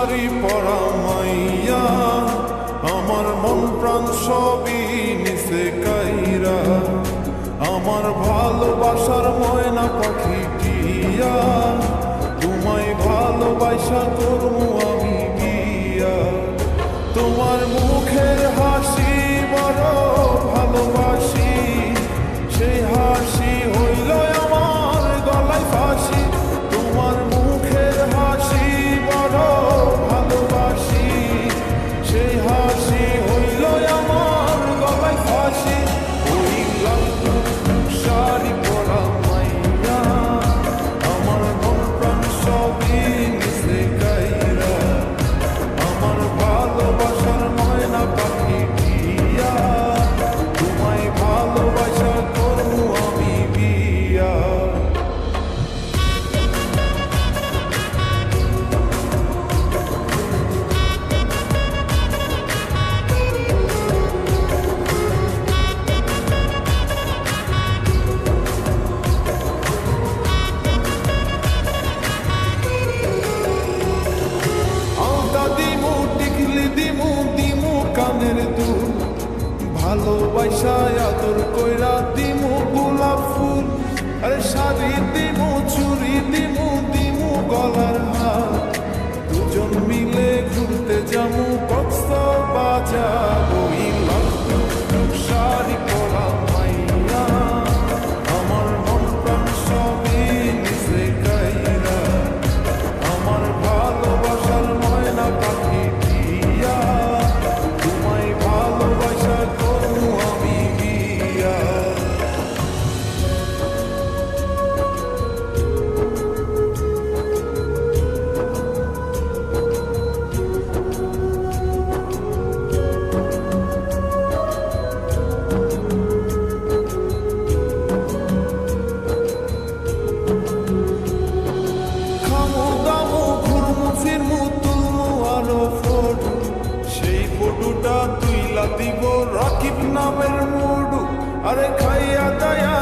শাড়ি পরা মাইয়া, আমার মন প্রাণ সবই নিচে কাইরা, আমার ভালোবাসার ময়না পাখি টিয়া, তোমায় ভালোবাসা করবো আমি বিয়া। তোমার মুখের হাসি বড় ভালোবাসি, সেই হাসি হইল আমার গলায় ফাঁসি। তোমার মুখের হাসি বড় ভালোবাসি, সেই হাসি হইল আমার গলায় ফাঁসি। ওই লাল শাড়ি পরা মাইয়া, আমার মন প্রাণ সবই নিচে কাইরা, আমার ভালোবাসার ময়না পাখি টিয়া, তোমায় ভালোবাসা করবো আমি বিয়া। আলতা দিমু, টিকলি দিমু, দিমু কানের দুল, ভালোবাসা আদর কইরা দিমু গোলাপ ফুল। আরে শাড়ি দিমু, চুড়ি দিমু, দিমু গলার হার, দুজন মিলে ঘুরতে যামু কক্সবাজার। ওই লাল শাড়ি পরা মাইয়া, আমার মন প্রাণ সবই নিচে কাইরা, আমার ভালোবাসার ময়না পাখি টিয়া, তোমায় ভালোবাসা করবো আমি বিয়া। খামু দামু ঘুরমু ফিরমু তুলমু আরো ফটো, সেই ফটোটা তুইলা দিব রাকিব নামের মুডু। আরে খাইয়া দায়া